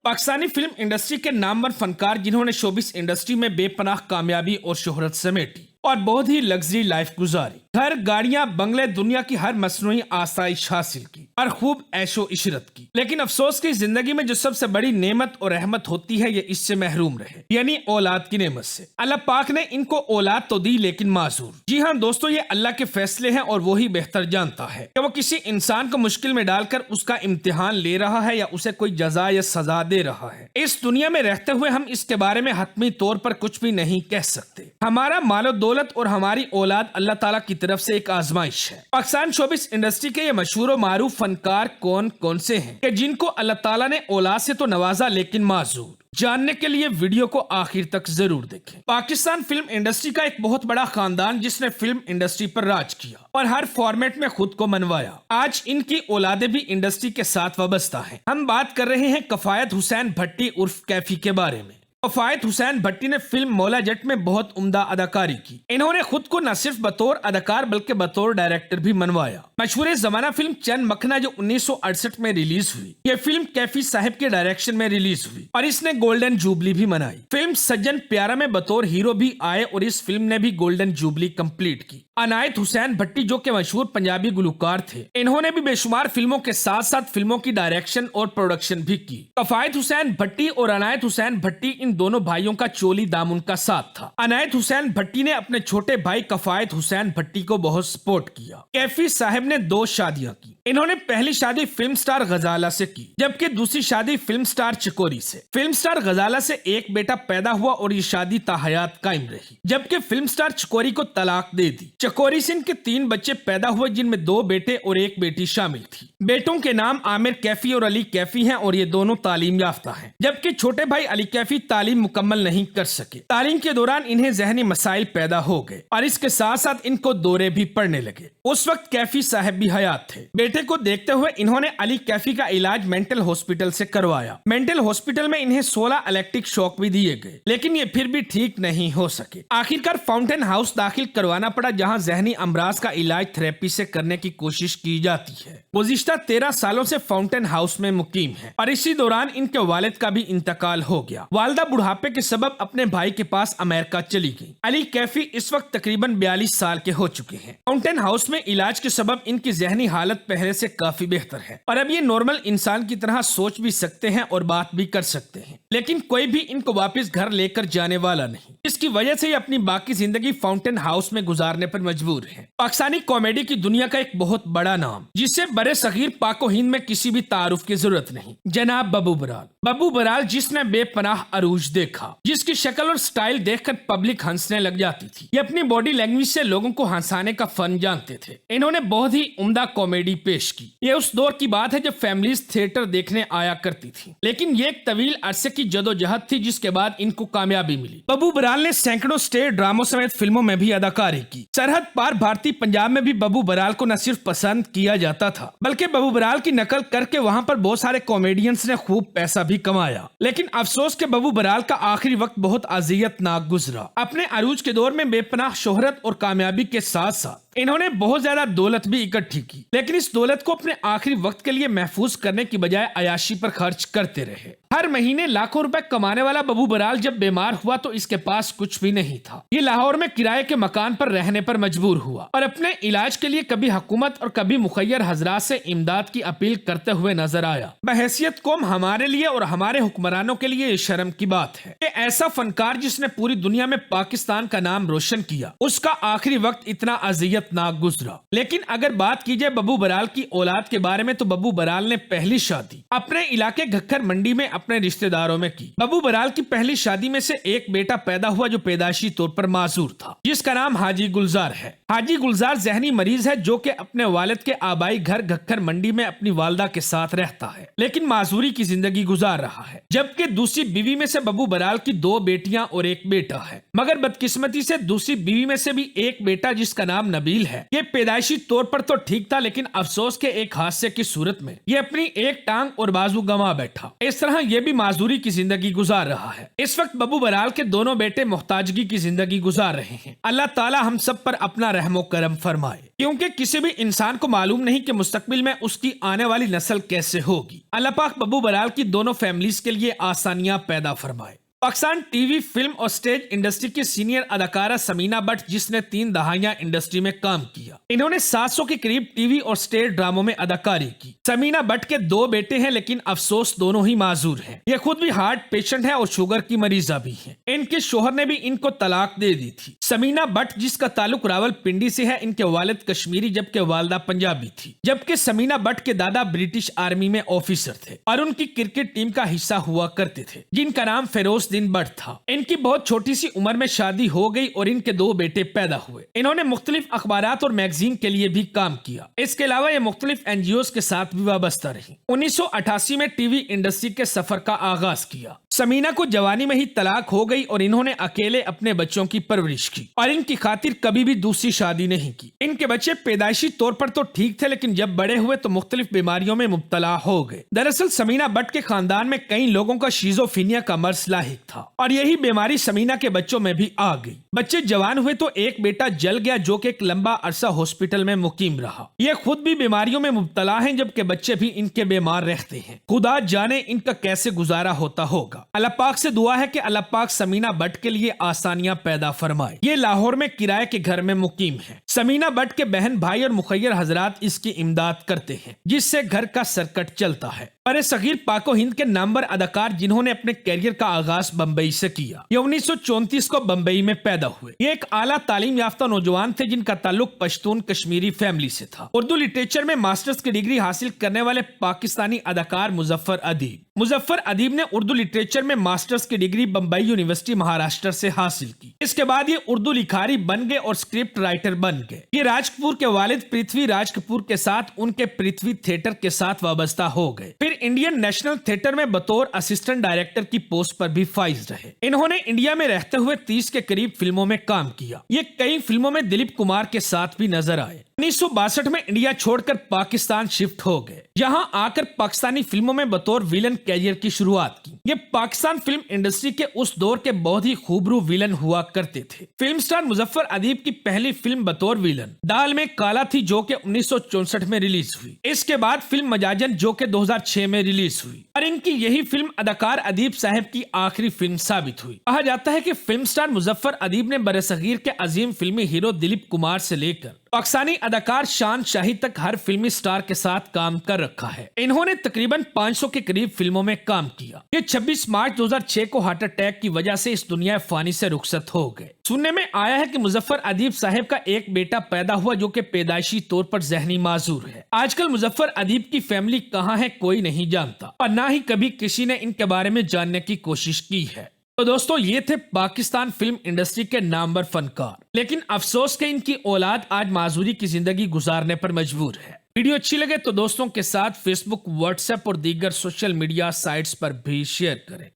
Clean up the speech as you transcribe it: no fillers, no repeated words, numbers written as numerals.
Pakistani film industry के नामवर फनकार जिन्होंने showbiz industry में बेपनाह कामयाबी और शोहरत समेटी और बहुत ही लग्जरी लाइफ गुजारी, घर, गाड़ियां, बंगले, दुनिया की हर मसनूई आसाइश हासिल की और खूब ऐशो इशरत की। लेकिन अफसोस की जिंदगी में जो सबसे बड़ी नेमत और रहमत होती है ये इससे महरूम रहे, यानी औलाद की नेमत से। अल्लाह पाक ने इनको औलाद तो दी लेकिन माजूर। जी हाँ दोस्तों, ये अल्लाह के फैसले हैं और वही बेहतर जानता है कि वो किसी इंसान को मुश्किल में डालकर उसका इम्तिहान ले रहा है या उसे कोई जजा या सजा दे रहा है। इस दुनिया में रहते हुए हम इसके बारे में हतमी तौर पर कुछ भी नहीं कह सकते। हमारा मालो दौलत और हमारी औलाद अल्लाह ताला की तरफ से एक आजमाइश है। पाकिस्तान शोबिस इंडस्ट्री के ये मशहूर और मारूफ फनकार कौन कौन से हैं कि जिनको अल्लाह ताला ने औलाद से तो नवाजा लेकिन माजूर। जानने के लिए वीडियो को आखिर तक जरूर देखें। पाकिस्तान फिल्म इंडस्ट्री का एक बहुत बड़ा खानदान जिसने फिल्म इंडस्ट्री पर राज किया और हर फॉर्मेट में खुद को मनवाया। आज इनकी औलादे भी इंडस्ट्री के साथ वाबस्ता हैं। हम बात कर रहे हैं कफायत हुसैन भट्टी उर्फ कैफी के बारे में। कफायत हुसैन भट्टी ने फिल्म मौला जट में बहुत उम्दा अदाकारी की। इन्होंने खुद को न सिर्फ बतौर अदाकार बल्कि बतौर डायरेक्टर भी मनवाया। मशहूर जमाना फिल्म चंद मखना जो 1968 में रिलीज हुई, ये फिल्म कैफी साहब के डायरेक्शन में रिलीज हुई और इसने गोल्डन जुबली भी मनाई। फिल्म सज्जन प्यारा में बतौर हीरो भी आए और इस फिल्म ने भी गोल्डन जुबली कंप्लीट की। अनायत हुसैन भट्टी जो के मशहूर पंजाबी गुलकार थे, इन्होंने भी बेशुमार फिल्मों के साथ साथ फिल्मों की डायरेक्शन और प्रोडक्शन भी की। कफायत हुसैन भट्टी और अनायत हुसैन भट्टी इन दोनों भाइयों का चोली दामुन का साथ था। अनायत हुसैन भट्टी ने अपने छोटे भाई कफायत हुसैन भट्टी को बहुत सपोर्ट किया। कैफी साहब ने 2 शादियां की। इन्होंने पहली शादी फिल्म स्टार गजाला से की, जबकि दूसरी शादी फिल्म स्टार चकोरी से। फिल्म स्टार गजाला से एक बेटा पैदा हुआ और ये शादी ताहयात कायम रही, जबकि फिल्म स्टार चकोरी को तलाक दे दी। चकोरी से इनके 3 बच्चे पैदा हुए जिनमें 2 बेटे और 1 बेटी शामिल थी। बेटों के नाम आमिर कैफी और अली कैफी हैं और ये दोनों तालीम याफ्ता हैं, जबकि छोटे भाई अली कैफी तालीम मुकम्मल नहीं कर सके। तालीम के दौरान इन्हें जहनी मसाइल पैदा हो गए और इसके साथ साथ इनको दौरे भी पड़ने लगे। उस वक्त कैफी साहब भी हयात थे। बेटे को देखते हुए इन्होंने अली कैफी का इलाज मेंटल हॉस्पिटल से करवाया। मेंटल हॉस्पिटल में इन्हें 16 इलेक्ट्रिक शॉक भी दिए गए, लेकिन ये फिर भी ठीक नहीं हो सके। आखिरकार फाउंटेन हाउस दाखिल करवाना पड़ा, जहां जहनी अमराज का इलाज थेरेपी से करने की कोशिश की जाती है। गुज़िश्ता 13 सालों से फाउंटेन हाउस में मुकीम है और इसी दौरान इनके वालिद का भी इंतकाल हो गया। वालिदा बुढ़ापे के सबब अपने भाई के पास अमेरिका चली गई। अली कैफी इस वक्त तकरीबन 42 साल के हो चुके हैं। फाउंटेन हाउस में इलाज के सबब इनकी जहनी हालत पहले से काफी बेहतर है और अब ये नॉर्मल इंसान की तरह सोच भी सकते हैं और बात भी कर सकते हैं, लेकिन कोई भी इनको वापस घर लेकर जाने वाला नहीं, इसकी वजह से ये अपनी बाकी जिंदगी फाउंटेन हाउस में गुजारने पर मजबूर है। पाकिस्तानी कॉमेडी की दुनिया का एक बहुत बड़ा नाम, जिससे बड़े सगीर पाको हिंद में किसी भी तारुफ की जरूरत नहीं, जनाब बब्बू बराल। बब्बू बराल जिसने बेपनाह अरूज देखा, जिसकी शक्ल और स्टाइल देखकर पब्लिक हंसने लग जाती थी। ये अपनी बॉडी लैंग्वेज से लोगों को हंसाने का फन जानते थे। इन्होंने बहुत ही उम्दा कॉमेडी पेश की। ये उस दौर की बात है जब फैमिलीज थिएटर देखने आया करती थी, लेकिन ये एक तवील अरसे की जदोजहद थी जिसके बाद इनको कामयाबी मिली। बब्बू बराल ने सैकड़ों स्टेज ड्रामों समेत फिल्मों में भी अदाकारी की। सरहद पार भारतीय पंजाब में भी बब्बू बराल को न सिर्फ पसंद किया जाता था, बल्कि बब्बू बराल की नकल करके वहाँ पर बहुत सारे कॉमेडियंस ने खूब पैसा भी कमाया। लेकिन अफसोस के बब्बू बराल का आखिरी वक्त बहुत अजियतनाक गुजरा। अपने अरूज के दौर में बेपनाह शोहरत और कामयाबी के साथ साथ इन्होंने बहुत ज्यादा दौलत भी इकट्ठी की, लेकिन इस दौलत को अपने आखिरी वक्त के लिए महफूज करने की बजाय अयाशी पर खर्च करते रहे। हर महीने लाखों रुपए कमाने वाला बब्बू बराल जब बीमार हुआ तो इसके पास कुछ भी नहीं था। ये लाहौर में किराए के मकान पर रहने पर मजबूर हुआ और अपने इलाज के लिए कभी हुकूमत और कभी मुखैर हजरात से इमदाद की अपील करते हुए नजर आया। बहैसियत कौम हमारे लिए और हमारे हुक्मरानों के लिए शर्म की बात है कि ऐसा फनकार जिसने पूरी दुनिया में पाकिस्तान का नाम रोशन किया, उसका आखिरी वक्त इतना अजियतनाक गुजरा। लेकिन अगर बात की जाए बब्बू बराल की औलाद के बारे में तो बब्बू बराल ने पहली शादी अपने इलाके घक्कर मंडी में अपने रिश्तेदारों में की। बब्बू बराल की पहली शादी में से एक बेटा पैदा हुआ जो पैदाशी तौर पर माजूर था, जिसका नाम हाजी गुलजार है। हाजी गुलजार जहनी मरीज है जो कि अपने वालिद के आबाई घर घक्कर मंडी में अपनी वालदा के साथ रहता है, लेकिन माजूरी की जिंदगी गुजार रहा है। जबकि दूसरी बीवी में से बब्बू बराल की 2 बेटियां और 1 बेटा है, मगर बदकिस्मती से दूसरी बीवी में से भी एक बेटा जिसका नाम नबील है, ये पैदाइशी तौर पर तो ठीक था, लेकिन अफसोस के एक हादसे की सूरत में ये अपनी एक टांग और बाजू गंवा बैठा। इस तरह ये भी माजूरी की जिंदगी गुजार रहा है। इस वक्त बब्बू बराल के दोनों बेटे मोहताजगी की जिंदगी गुजार रहे हैं। अल्लाह ताला हम सब पर अपना रहमो करम फरमाए, क्योंकि किसी भी इंसान को मालूम नहीं कि मुस्तकबिल में उसकी आने वाली नस्ल कैसे होगी। अल्लाह पाक बब्बू बराल की दोनों फैमिलीज के लिए आसानियां पैदा फरमाए। पाकिस्तान टीवी, फिल्म और स्टेज इंडस्ट्री की सीनियर अदाकारा समीना बट, जिसने 3 दहाइयां इंडस्ट्री में काम किया, इन्होंने 700 के करीब टीवी और स्टेज ड्रामों में अदाकारी की। समीना बट के 2 बेटे हैं, लेकिन अफसोस दोनों ही माजूर हैं। ये खुद भी हार्ट पेशेंट है और शुगर की मरीजा भी है। इनके शोहर ने भी इनको तलाक दे दी थी। समीना बट, जिसका ताल्लुक रावलपिंडी से है, इनके वालिद कश्मीरी जबकि वालदा पंजाबी थी। जबकि समीना बट के दादा ब्रिटिश आर्मी में ऑफिसर थे और उनकी क्रिकेट टीम का हिस्सा हुआ करते थे, जिनका नाम फेरोज दिन बट था। इनकी बहुत छोटी सी उम्र में शादी हो गई और इनके 2 बेटे पैदा हुए। इन्होंने मुख्तलिफ अखबारात और मैगजीन के लिए भी काम किया। इसके अलावा ये मुख्तलिफ NGOs के साथ भी वाबस्ता रही। 1988 में टीवी इंडस्ट्री के सफर का आगाज किया। समीना को जवानी में ही तलाक हो गई और इन्होंने अकेले अपने बच्चों की परवरिश की और इनकी खातिर कभी भी दूसरी शादी नहीं की। इनके बच्चे पैदाइशी तौर पर तो ठीक थे, लेकिन जब बड़े हुए तो मुख्तलिफ बीमारियों में मुब्तला हो गए। दरअसल समीना बट के खानदान में कई लोगों का शिज़ोफ्रेनिया का मर्ज लाहिक था और यही बीमारी समीना के बच्चों में भी आ गई। बच्चे जवान हुए तो एक बेटा जल गया, जो कि एक लंबा अरसा हॉस्पिटल में मुकीम रहा। ये खुद भी बीमारियों में मुब्तला हैं, जबकि बच्चे भी इनके बीमार रहते हैं। खुदा जाने इनका कैसे गुजारा होता होगा। अल्लाह पाक से दुआ है कि अल्लाह पाक समीना बट के लिए आसानियां पैदा फरमाए। ये लाहौर में किराए के घर में मुकीम है। समीना बट के बहन भाई और मुखैर हजरात इसकी इमदाद करते हैं, जिससे घर का सर्कट चलता है। बड़े सगीर पाको हिंद के नामवर अदाकार, जिन्होंने अपने कैरियर का आगाज बम्बई से किया। ये 1934 को बम्बई में पैदा हुए। ये एक आला तालीम याफ्ता नौजवान थे, जिनका ताल्लुक पश्तून कश्मीरी फैमिली से था। उर्दू लिटरेचर में मास्टर्स की डिग्री हासिल करने वाले पाकिस्तानी अदाकार मुजफ्फर अदीब ने उर्दू लिटरेचर में मास्टर्स की डिग्री बम्बई यूनिवर्सिटी महाराष्ट्र से हासिल की। इसके बाद ये उर्दू लिखारी बन गए और स्क्रिप्ट राइटर बन गए। ये राज कपूर के वालिद पृथ्वी राज कपूर के साथ उनके पृथ्वी थिएटर के साथ वाबस्ता हो गए। फिर इंडियन नेशनल थिएटर में बतौर असिस्टेंट डायरेक्टर की पोस्ट पर भी फाइज रहे। इन्होंने इंडिया में रहते हुए 30 के करीब फिल्मों में काम किया। ये कई फिल्मों में दिलीप कुमार के साथ भी नजर आए। 1962 में इंडिया छोड़कर पाकिस्तान शिफ्ट हो गए, जहां आकर पाकिस्तानी फिल्मों में बतौर विलन कैरियर की शुरुआत की। ये पाकिस्तान फिल्म इंडस्ट्री के उस दौर के बहुत ही खूबरू विलन हुआ करते थे। फिल्म स्टार मुजफ्फर अदीब की पहली फिल्म बतौर विलन दाल में काला थी, जो कि 1964 में रिलीज हुई। इसके बाद फिल्म मजाजन, जो कि 2006 में रिलीज हुई, और इनकी यही फिल्म अदाकार अदीब साहब की आखिरी फिल्म साबित हुई। कहा जाता है कि फिल्म स्टार मुजफ्फर अदीब ने बरसगीर के अजीम फिल्मी हीरो दिलीप कुमार से लेकर पाकिस्तानी अदाकार शान शाही तक हर फिल्मी स्टार के साथ काम कर रखा है। इन्होंने तकरीबन 500 के करीब फिल्मों में काम किया। ये 26 मार्च 2006 को हार्ट अटैक की वजह से इस दुनिया फानी से रुखसत हो गए। सुनने में आया है कि मुजफ्फर अदीब साहब का एक बेटा पैदा हुआ, जो कि पैदाइशी तौर पर जहनी माजूर है। आजकल मुजफ्फर अदीब की फैमिली कहाँ है कोई नहीं जानता, और न ही कभी किसी ने इनके बारे में जानने की कोशिश की है। तो दोस्तों, ये थे पाकिस्तान फिल्म इंडस्ट्री के नामवर फनकार, लेकिन अफसोस के इनकी औलाद आज माजूरी की जिंदगी गुजारने पर मजबूर है। वीडियो अच्छी लगे तो दोस्तों के साथ फेसबुक, व्हाट्सएप और दीगर सोशल मीडिया साइट्स पर भी शेयर करें।